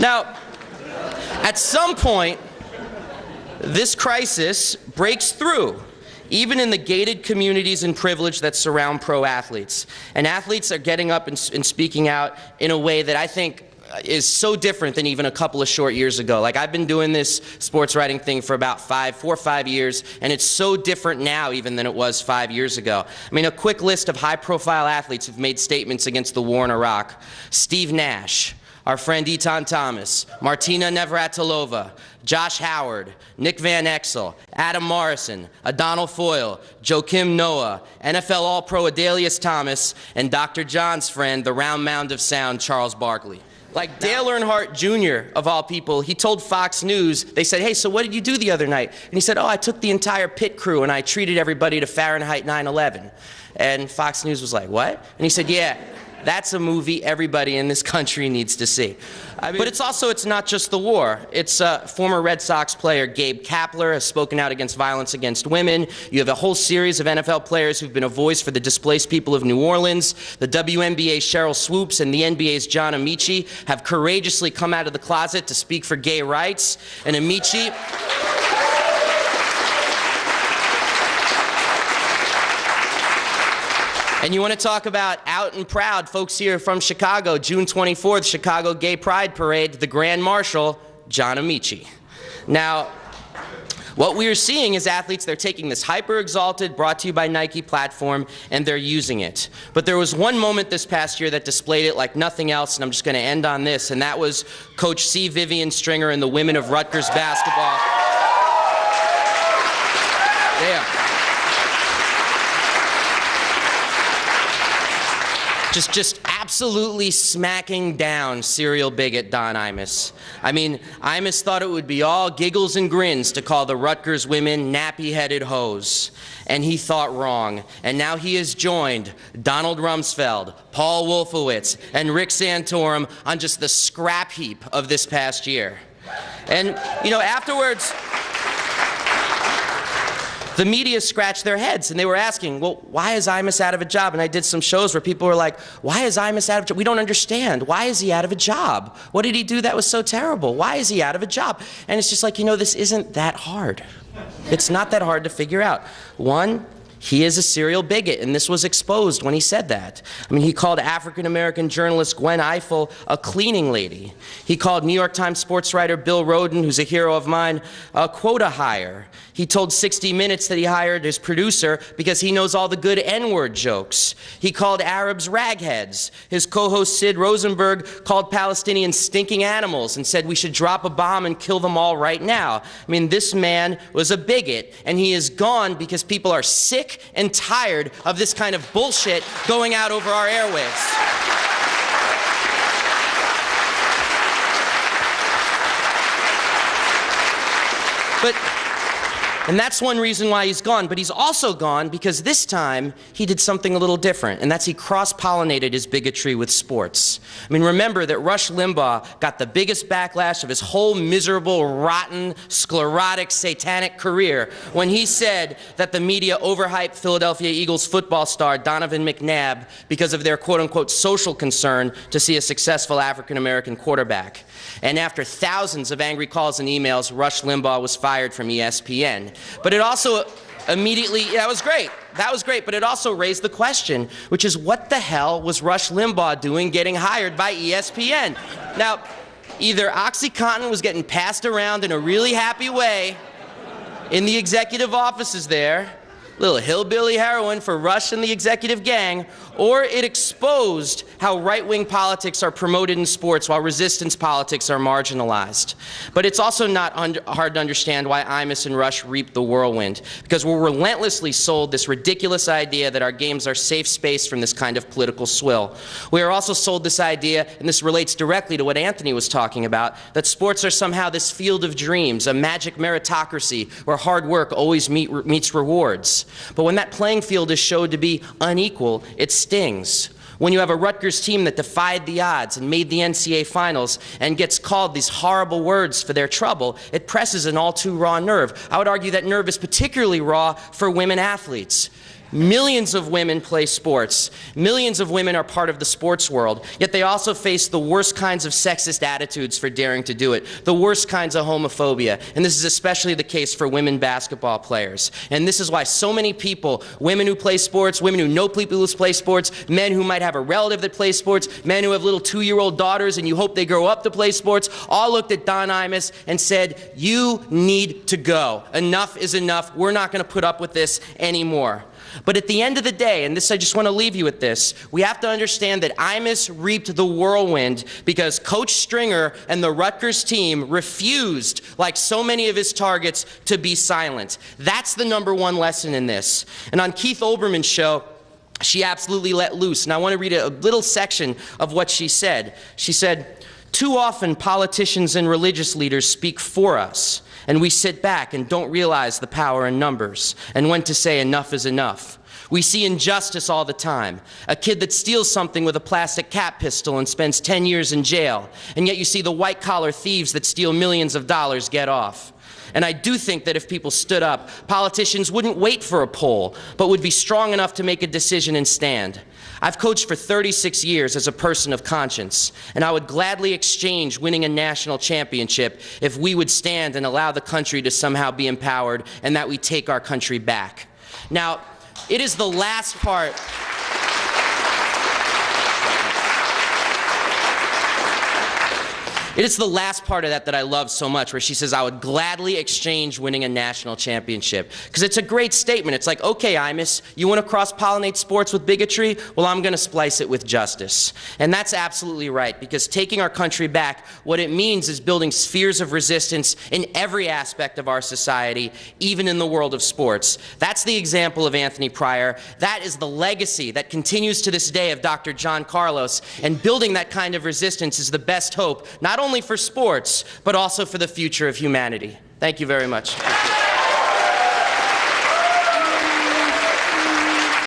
Now, at some point, this crisis breaks through, even in the gated communities and privilege that surround pro athletes. And athletes are getting up and speaking out in a way that I think is so different than even a couple of short years ago. Like, I've been doing this sports writing thing for about 4 or 5 years, and it's so different now even than it was 5 years ago. I mean, a quick list of high-profile athletes who've made statements against the war in Iraq: Steve Nash, our friend Etan Thomas, Martina Navratilova, Josh Howard, Nick Van Exel, Adam Morrison, Adonal Foyle, Joakim Noah, NFL All-Pro Adelius Thomas, and Dr. John's friend, the round mound of sound, Charles Barkley. Like Dale Earnhardt Jr., of all people, he told Fox News, they said, "Hey, so what did you do the other night?" And he said, "Oh, I took the entire pit crew and I treated everybody to Fahrenheit 9/11. And Fox News was like, "What?" And he said, "Yeah, that's a movie everybody in this country needs to see." But it's not just the war. It's former Red Sox player Gabe Kapler has spoken out against violence against women. You have a whole series of NFL players who've been a voice for the displaced people of New Orleans. The WNBA's Cheryl Swoops and the NBA's John Amici have courageously come out of the closet to speak for gay rights. And Amici... And you want to talk about out and proud, folks here from Chicago, June 24th, Chicago Gay Pride Parade, the Grand Marshal, John Amici. Now, what we are seeing is athletes, they're taking this hyper-exalted, brought to you by Nike platform, and they're using it. But there was one moment this past year that displayed it like nothing else, and I'm just going to end on this, and that was Coach C. Vivian Stringer and the women of Rutgers basketball. Damn. Just absolutely smacking down serial bigot Don Imus. I mean, Imus thought it would be all giggles and grins to call the Rutgers women nappy-headed hoes. And he thought wrong. And now he has joined Donald Rumsfeld, Paul Wolfowitz, and Rick Santorum on just the scrap heap of this past year. And, you know, afterwards, the media scratched their heads and they were asking, well, why is Imus out of a job? And I did some shows where people were like, why is Imus out of a job? We don't understand. Why is he out of a job? What did he do that was so terrible? Why is he out of a job? And it's just like, you know, this isn't that hard. It's not that hard to figure out. One, he is a serial bigot, and this was exposed when he said that. I mean, he called African-American journalist Gwen Ifill a cleaning lady. He called New York Times sports writer Bill Rhoden, who's a hero of mine, a quota hire. He told 60 Minutes that he hired his producer because he knows all the good N-word jokes. He called Arabs ragheads. His co-host Sid Rosenberg called Palestinians stinking animals and said we should drop a bomb and kill them all right now. I mean, this man was a bigot, and he is gone because people are sick and tired of this kind of bullshit going out over our airwaves. And that's one reason why he's gone, but he's also gone because this time he did something a little different, and that's he cross-pollinated his bigotry with sports. I mean, remember that Rush Limbaugh got the biggest backlash of his whole miserable, rotten, sclerotic, satanic career when he said that the media overhyped Philadelphia Eagles football star Donovan McNabb because of their quote-unquote social concern to see a successful African-American quarterback. And after thousands of angry calls and emails, Rush Limbaugh was fired from ESPN. But it also immediately, that was great, but it also raised the question, which is what the hell was Rush Limbaugh doing getting hired by ESPN? Now, either OxyContin was getting passed around in a really happy way in the executive offices there, little hillbilly heroin for Rush and the executive gang, or it exposed how right-wing politics are promoted in sports while resistance politics are marginalized. But it's also not hard to understand why Imus and Rush reaped the whirlwind, because we're relentlessly sold this ridiculous idea that our games are safe space from this kind of political swill. We are also sold this idea, and this relates directly to what Anthony was talking about, that sports are somehow this field of dreams, a magic meritocracy where hard work always meets rewards. But when that playing field is showed to be unequal, it stings. When you have a Rutgers team that defied the odds and made the NCAA finals and gets called these horrible words for their trouble, it presses an all too raw nerve. I would argue that nerve is particularly raw for women athletes. Millions of women play sports. Millions of women are part of the sports world, yet they also face the worst kinds of sexist attitudes for daring to do it, the worst kinds of homophobia, and this is especially the case for women basketball players. And this is why so many people, women who play sports, women who know people who play sports, men who might have a relative that plays sports, men who have little 2-year-old daughters and you hope they grow up to play sports, all looked at Don Imus and said, you need to go. Enough is enough. We're not going to put up with this anymore. But at the end of the day, and this I just want to leave you with this, we have to understand that Imus reaped the whirlwind because Coach Stringer and the Rutgers team refused, like so many of his targets, to be silent. That's the #1 lesson in this. And on Keith Olbermann's show, she absolutely let loose. And I want to read a little section of what she said. She said, "Too often politicians and religious leaders speak for us, and we sit back and don't realize the power in numbers and when to say enough is enough. We see injustice all the time. A kid that steals something with a plastic cap pistol and spends 10 years in jail, and yet you see the white-collar thieves that steal millions of dollars get off. And I do think that if people stood up, politicians wouldn't wait for a poll, but would be strong enough to make a decision and stand. I've coached for 36 years as a person of conscience, and I would gladly exchange winning a national championship if we would stand and allow the country to somehow be empowered and that we take our country back." Now, it is the last part. It is the last part of that I love so much, where she says, I would gladly exchange winning a national championship. Because it's a great statement. It's like, okay, Imus, you want to cross-pollinate sports with bigotry? Well, I'm going to splice it with justice. And that's absolutely right, because taking our country back, what it means is building spheres of resistance in every aspect of our society, even in the world of sports. That's the example of Anthony Pryor. That is the legacy that continues to this day of Dr. John Carlos. And building that kind of resistance is the best hope, not only for sports, but also for the future of humanity. Thank you very much.